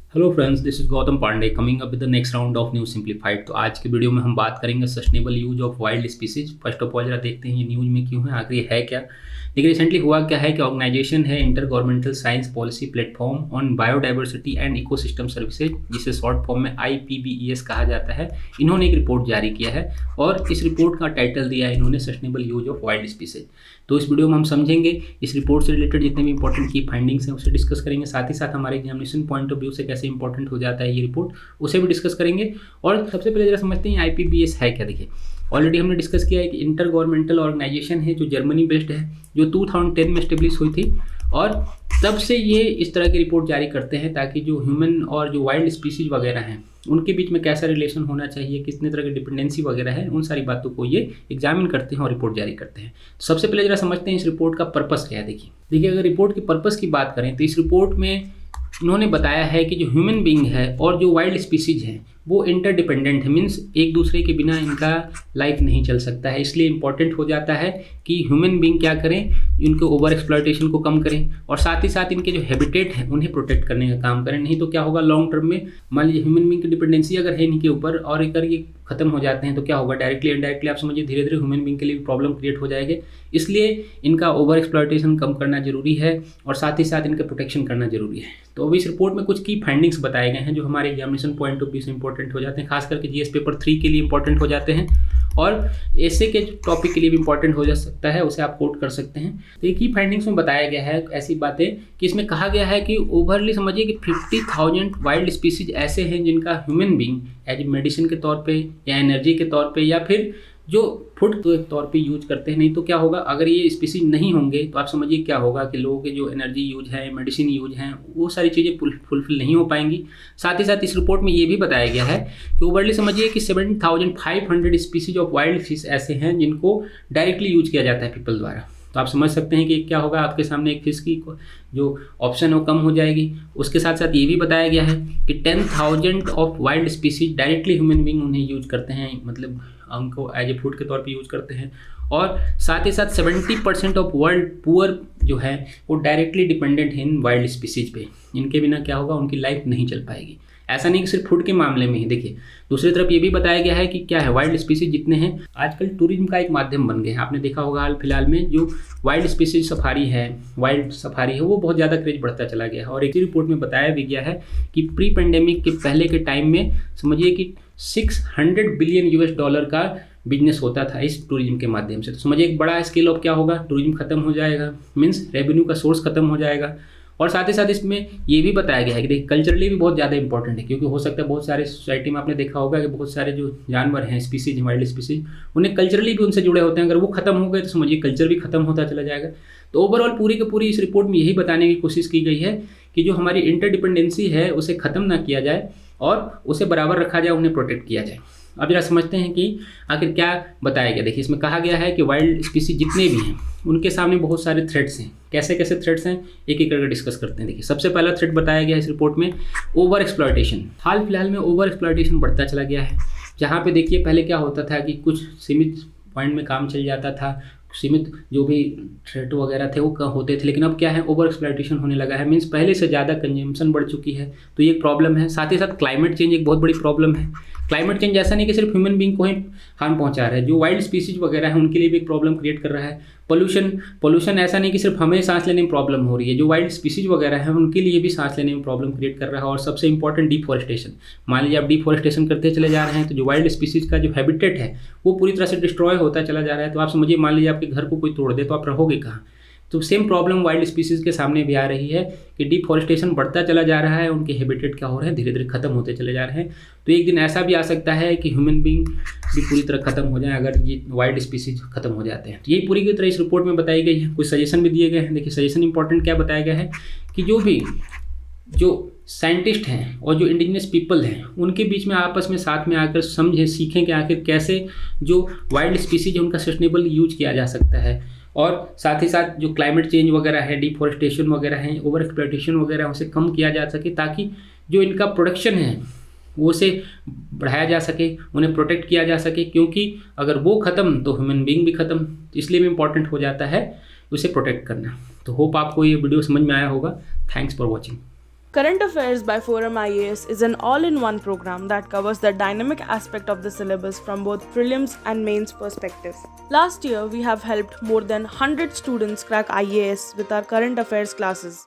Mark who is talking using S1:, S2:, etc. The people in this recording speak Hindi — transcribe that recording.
S1: Hello friends, this is Gautam Pandey coming up with the next round of news simplified. तो आज की वीडियो में हम बात करेंगे sustainable use of wild species. First of all जरा देखते हैं ये न्यूज में क्यों है, आखिर ये है क्या। देखिए रिसेंटली हुआ क्या है कि ऑर्गेनाइजेशन है inter governmental science policy platform on biodiversity and ecosystem services, जिसे शॉर्ट फॉर्म में IPBES कहा जाता है। इन्होंने एक रिपोर्ट जारी किया है और इस रिपोर्ट का टाइटल दिया है इन्होंने sustainable use of wild species. तो इस वीडियो में हम समझेंगे इस रिपोर्ट से रिलेटेड जितने भी इंपॉर्टेंट की फाइंडिंग्स हैं उसे डिस्कस करेंगे, साथ ही साथ हमारे एग्जामिनेशन पॉइंट ऑफ व्यू से कैसे इंपॉर्टेंट हो जाता है ये रिपोर्ट उसे भी डिस्कस करेंगे। और सबसे पहले जरा समझते हैं IPBES है क्या। देखिए ऑलरेडी हमने डिस्कस किया है कि इंटर गवर्नमेंटल ऑर्गेनाइजेशन है जो जर्मनी बेस्ड है, जो 2010 में स्टेब्लिश हुई थी और तब से ये इस तरह की रिपोर्ट जारी करते हैं ताकि जो ह्यूमन और जो वाइल्ड स्पीसीज वगैरह हैं उनके बीच में कैसा रिलेशन होना चाहिए, कितने तरह की डिपेंडेंसी वगैरह है, उन सारी बातों को ये एग्जामिन करते हैं और रिपोर्ट जारी करते हैं। तो सबसे पहले जरा समझते हैं इस रिपोर्ट का पर्पस क्या है। देखिए अगर रिपोर्ट की पर्पस की बात करें तो इस रिपोर्ट में इन्होंने बताया है कि जो ह्यूमन बीइंग है और जो वाइल्ड स्पीसीज है वो इंटरडिपेंडेंट है, मीन्स एक दूसरे के बिना इनका लाइफ नहीं चल सकता है। इसलिए इंपॉर्टेंट हो जाता है कि ह्यूमन बीइंग क्या करें, इनके ओवर एक्सप्लॉयटेशन को कम करें और साथ ही साथ इनके जो हैबिटेट है उन्हें प्रोटेक्ट करने का काम करें। नहीं तो क्या होगा, लॉन्ग टर्म में मान लीजिए ह्यूमन बीइंग की डिपेंडेंसी अगर है इनके ऊपर और अगर ये खत्म हो जाते हैं तो क्या होगा, डायरेक्टली इनडायरेक्टली आप समझिए धीरे धीरे ह्यूमन बीइंग के लिए भी प्रॉब्लम क्रिएट हो जाएगी। इसलिए इनका ओवर एक्सप्लॉयटेशन कम करना जरूरी है और साथ ही साथ इनका प्रोटेक्शन करना जरूरी है। तो अभी इस रिपोर्ट में कुछ की फाइंडिंग्स बताए गए हैं जो हमारे एग्जामिनेशन पॉइंट ऑफ व्यू से इंपॉर्टेंट हो जाते हैं, खास करके GS पेपर 3 के लिए इंपॉर्टेंट हो जाते हैं और ऐसे के टॉपिक के लिए भी इंपॉर्टेंट हो जा सकता है, उसे आप कोट कर सकते हैं। तो एक ही फाइंडिंग्स में बताया गया है ऐसी बातें कि इसमें कहा गया है कि ओवरली समझिए कि 50,000 वाइल्ड स्पीसीज ऐसे हैं जिनका ह्यूमन बीइंग एज मेडिसिन के तौर पे या एनर्जी के तौर पे या फिर जो फूड के तौर पे यूज करते हैं। नहीं तो क्या होगा, अगर ये स्पीसीज नहीं होंगे तो आप समझिए क्या होगा कि लोगों के जो एनर्जी यूज है, मेडिसिन यूज हैं, वो सारी चीज़ें फुलफिल नहीं हो पाएंगी। साथ ही साथ इस रिपोर्ट में ये भी बताया गया है कि ओवरली समझिए कि 7,500 स्पीसीज ऑफ वाइल्ड फिश ऐसे हैं जिनको डायरेक्टली यूज किया जाता है पीपल द्वारा। तो आप समझ सकते हैं कि क्या होगा, आपके सामने एक फिश की जो ऑप्शन है वो कम हो जाएगी। उसके साथ साथ ये भी बताया गया है कि 10,000 of wild species directly human being उन्हें यूज करते हैं, मतलब उनको एज ए फूड के तौर पे यूज करते हैं। और साथ ही साथ 70% ऑफ वर्ल्ड पुअर जो है वो डायरेक्टली डिपेंडेंट है इन वाइल्ड स्पीसीज पे। इनके बिना क्या होगा, उनकी लाइफ नहीं चल पाएगी। ऐसा नहीं कि सिर्फ फूड के मामले में ही, देखिए दूसरी तरफ ये भी बताया गया है कि क्या है, वाइल्ड स्पीसीज जितने हैं आजकल टूरिज्म का एक माध्यम बन गए हैं। आपने देखा होगा हाल फिलहाल में जो वाइल्ड स्पीसीज सफारी है, वाइल्ड सफारी है, वो बहुत ज़्यादा क्रेज बढ़ता चला गया है। और एक ही रिपोर्ट में बताया भी गया है कि प्री पेंडेमिक के पहले के टाइम में समझिए कि $600 बिलियन का बिजनेस होता था इस टूरिज्म के माध्यम से। तो समझिए एक बड़ा स्केल ऑफ क्या होगा, टूरिज्म खत्म हो जाएगा, मीन्स रेवेन्यू का सोर्स खत्म हो जाएगा। और साथ ही साथ इसमें ये भी बताया गया है कि देखिए कल्चरली भी बहुत ज़्यादा इंपॉर्टेंट है, क्योंकि हो सकता है बहुत सारे सोसाइटी में आपने देखा होगा कि बहुत सारे जो जानवर हैं स्पीसीज, वाइल्ड स्पीसीज, उन्हें कल्चरली भी उनसे जुड़े होते हैं। अगर वो खत्म हो गए तो समझिए कल्चर भी खत्म होता चला जाएगा। तो ओवरऑल पूरी की पूरी इस रिपोर्ट में यही बताने की कोशिश की गई है कि जो हमारी इंटरडिपेंडेंसी है उसे ख़त्म ना किया जाए और उसे बराबर रखा जाए, उन्हें प्रोटेक्ट किया जाए। अब जरा समझते हैं कि आखिर क्या बताया गया। देखिए इसमें कहा गया है कि वाइल्ड स्पीसीज जितने भी हैं उनके सामने बहुत सारे थ्रेट्स हैं। कैसे कैसे थ्रेट्स हैं एक एक करके डिस्कस करते हैं। देखिए सबसे पहला थ्रेट बताया गया इस रिपोर्ट में ओवर एक्सप्लॉयटेशन। हाल फिलहाल में ओवर एक्सप्लॉयटेशन बढ़ता चला गया है, जहाँ पे देखिए पहले क्या होता था कि कुछ सीमित पॉइंट में काम चल जाता था, सीमित जो भी थ्रेट वगैरह थे वो कम होते थे, लेकिन अब क्या है, ओवर एक्सप्लॉयटेशन होने लगा है। मीन्स पहले से ज़्यादा कंजम्पशन बढ़ चुकी है, तो ये एक प्रॉब्लम है। साथ ही साथ क्लाइमेट चेंज एक बहुत बड़ी प्रॉब्लम है। क्लाइमेट चेंज ऐसा नहीं कि सिर्फ ह्यूमन बीइंग को ही हार्म पहुंचा रहा है, जो वाइल्ड स्पीसीज वगैरह है उनके लिए भी एक प्रॉब्लम क्रिएट कर रहा है। पोल्यूशन ऐसा नहीं कि सिर्फ हमें सांस लेने में प्रॉब्लम हो रही है, जो वाइल्ड स्पीसीज वगैरह है उनके लिए भी सांस लेने में प्रॉब्लम क्रिएट कर रहा है। और सबसे इंपॉर्टेंट डिफॉरेस्टेशन। मान लीजिए आप डिफॉरेस्टेशन करते चले जा रहे हैं तो जो वाइल्ड स्पीसीज का जो हैबिटेट है वो पूरी तरह से डिस्ट्रॉय होता चला जा रहा है। तो आप समझिए मान लीजिए आपके घर को कोई तोड़ दे तो आप रहोगे कहाँ। तो सेम प्रॉब्लम वाइल्ड स्पीसीज के सामने भी आ रही है कि डिफॉरेस्टेशन बढ़ता चला जा रहा है, उनके हैबिटेट क्या हो रहे हैं, धीरे धीरे खत्म होते चले जा रहे हैं। तो एक दिन ऐसा भी आ सकता है कि ह्यूमन बीइंग भी पूरी तरह खत्म हो जाए अगर ये वाइल्ड स्पीसीज खत्म हो जाते हैं। तो यही पूरी की तरह इस रिपोर्ट में बताई गई है। कुछ सजेशन भी दिए गए हैं। देखिए सजेशन इंपॉर्टेंट क्या बताया गया है कि जो साइंटिस्ट हैं और जो इंडिजिनस पीपल हैं उनके बीच में आपस में साथ में आकर समझें, सीखें कि आखिर कैसे जो वाइल्ड स्पीसीज है उनका सस्टेनेबल यूज किया जा सकता है। और साथ ही साथ जो क्लाइमेट चेंज वगैरह है, डिफॉरेस्टेशन वगैरह है, ओवर एक्सप्लॉयटेशन वगैरह उसे कम किया जा सके, ताकि जो इनका प्रोडक्शन है वो उसे बढ़ाया जा सके, उन्हें प्रोटेक्ट किया जा सके, क्योंकि अगर वो ख़त्म तो ह्यूमन बीइंग भी ख़त्म। इसलिए भी इम्पॉर्टेंट हो जाता है उसे प्रोटेक्ट करना। तो होप आपको ये वीडियो समझ में आया होगा। Thanks for watching.
S2: Current Affairs by Forum IAS is an all-in-one program that covers the dynamic aspect of the syllabus from both prelims and mains perspective. Last year, we have helped more than 100 students crack IAS with our current affairs classes.